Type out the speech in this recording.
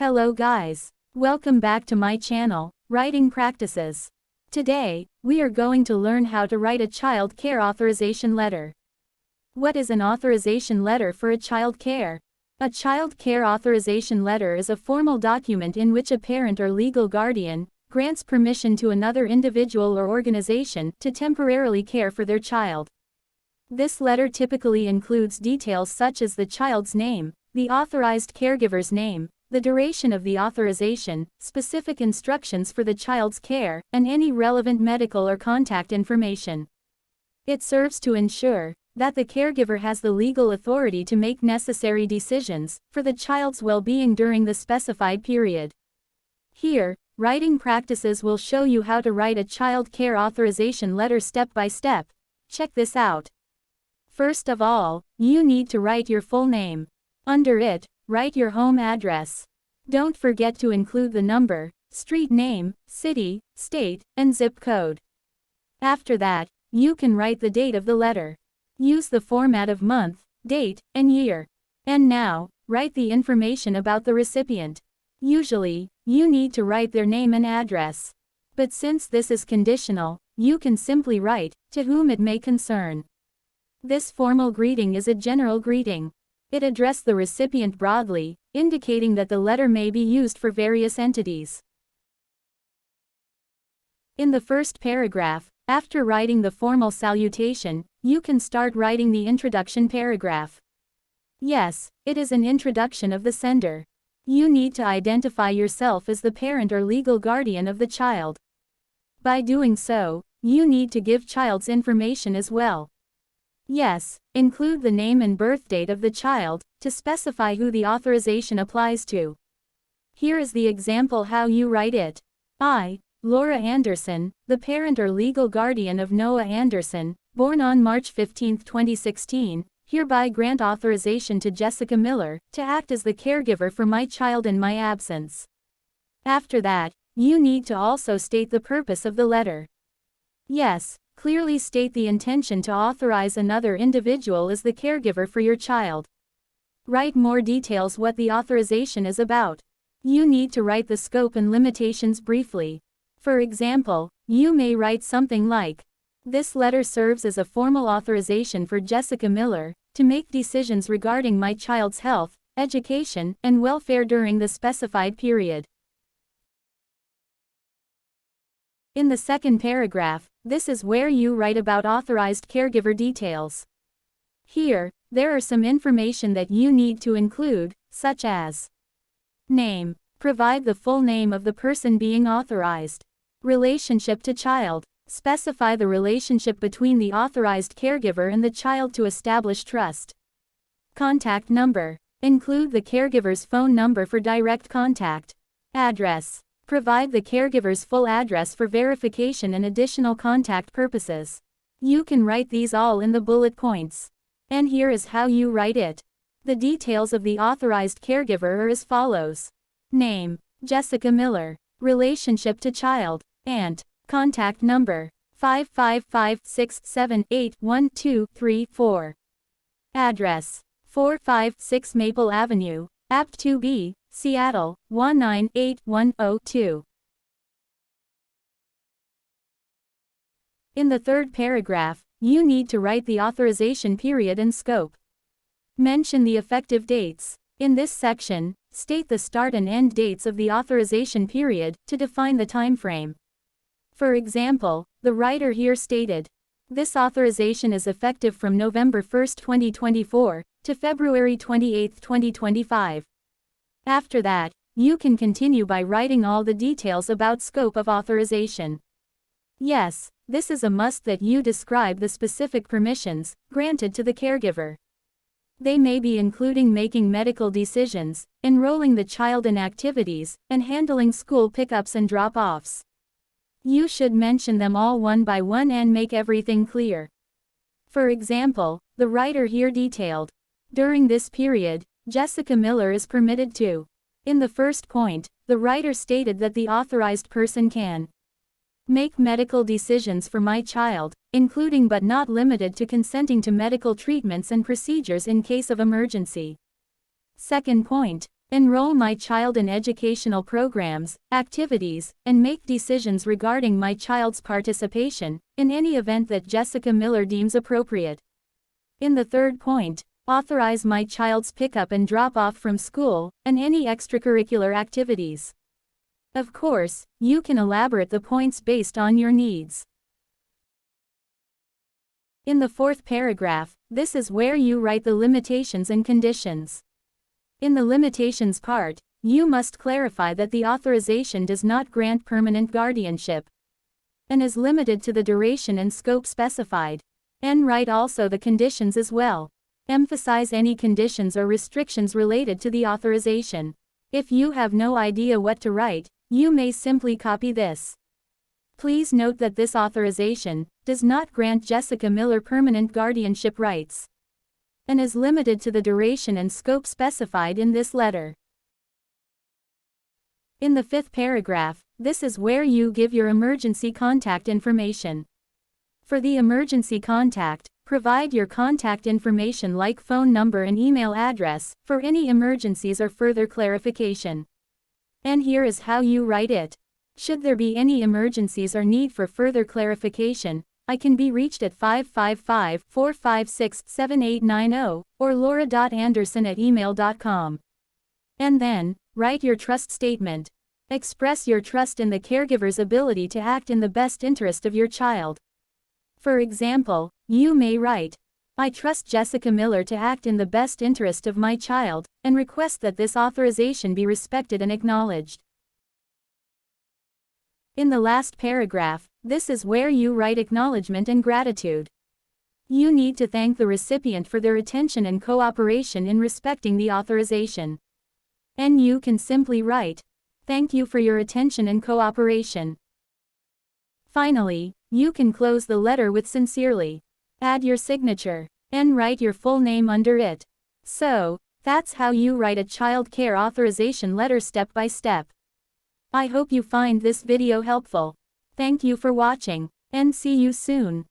Hello guys. Welcome back to my channel, Writing Practices. Today, we are going to learn how to write a Child Care Authorization Letter. What is an authorization letter for a child care? A Child Care Authorization Letter is a formal document in which a parent or legal guardian grants permission to another individual or organization to temporarily care for their child. This letter typically includes details such as the child's name, the authorized caregiver's name, the duration of the authorization, specific instructions for the child's care, and any relevant medical or contact information. It serves to ensure that the caregiver has the legal authority to make necessary decisions for the child's well-being during the specified period. Here, Writing Practices will show you how to write a Child Care Authorization Letter step by step. Check this out. First of all, you need to write your full name. Under it, write your home address. Don't forget to include the number, street name, city, state, and zip code. After that, you can write the date of the letter. Use the format of month, date, and year. And now, write the information about the recipient. Usually, you need to write their name and address. But since this is conditional, you can simply write, to whom it may concern. This formal greeting is a general greeting. It addresses the recipient broadly, indicating that the letter may be used for various entities. In the first paragraph, after writing the formal salutation, you can start writing the introduction paragraph. Yes, it is an introduction of the sender. You need to identify yourself as the parent or legal guardian of the child. By doing so, you need to give child's information as well. Yes, include the name and birth date of the child, to specify who the authorization applies to. Here is the example how you write it. I, Laura Anderson, the parent or legal guardian of Noah Anderson, born on March 15, 2016, hereby grant authorization to Jessica Miller, to act as the caregiver for my child in my absence. After that, you need to also state the purpose of the letter. Yes, clearly state the intention to authorize another individual as the caregiver for your child. Write more details what the authorization is about. You need to write the scope and limitations briefly. For example, you may write something like, "This letter serves as a formal authorization for Jessica Miller to make decisions regarding my child's health, education, and welfare during the specified period." In the second paragraph, this is where you write about authorized caregiver details. Here, there are some information that you need to include, such as name. Provide the full name of the person being authorized. Relationship to child. Specify the relationship between the authorized caregiver and the child to establish trust. Contact number. Include the caregiver's phone number for direct contact. Address. Provide the caregiver's full address for verification and additional contact purposes. You can write these all in the bullet points. And here is how you write it. The details of the authorized caregiver are as follows. Name, Jessica Miller. Relationship to child. Aunt. Contact number, 555-678-1234. Address, 456 Maple Avenue, Apt 2B, Seattle, 198102. In the third paragraph, you need to write the authorization period and scope. Mention the effective dates. In this section, state the start and end dates of the authorization period to define the time frame. For example, the writer here stated, "This authorization is effective from November 1, 2024, to February 28, 2025. After that, you can continue by writing all the details about scope of authorization. Yes, this is a must that you describe the specific permissions granted to the caregiver. They may be including making medical decisions, enrolling the child in activities, and handling school pickups and drop-offs. You should mention them all one by one and make everything clear. For example, the writer here detailed, "During this period, Jessica Miller is permitted to." In the first point, the writer stated that the authorized person can make medical decisions for my child, including but not limited to consenting to medical treatments and procedures in case of emergency. Second point, Enroll my child in educational programs, activities, and make decisions regarding my child's participation, in any event that Jessica Miller deems appropriate. In the third point, authorize my child's pickup and drop-off from school, and any extracurricular activities. Of course, you can elaborate the points based on your needs. In the fourth paragraph, this is where you write the limitations and conditions. In the limitations part, you must clarify that the authorization does not grant permanent guardianship and is limited to the duration and scope specified. And write also the conditions as well. Emphasize any conditions or restrictions related to the authorization. If you have no idea what to write, you may simply copy this. Please note that this authorization does not grant Jessica Miller permanent guardianship rights and is limited to the duration and scope specified in this letter. In the fifth paragraph, this is where you give your emergency contact information. For the emergency contact, provide your contact information like phone number and email address for any emergencies or further clarification. And here is how you write it. Should there be any emergencies or need for further clarification, I can be reached at 555-456-7890 or laura.anderson@email.com. And then, write your trust statement. Express your trust in the caregiver's ability to act in the best interest of your child. For example, you may write, I trust Jessica Miller to act in the best interest of my child, and request that this authorization be respected and acknowledged. In the last paragraph, this is where you write acknowledgement and gratitude. You need to thank the recipient for their attention and cooperation in respecting the authorization. And you can simply write, thank you for your attention and cooperation. Finally, you can close the letter with sincerely. Add your signature, and write your full name under it. So, that's how you write a child care authorization letter step by step. I hope you find this video helpful. Thank you for watching, and see you soon.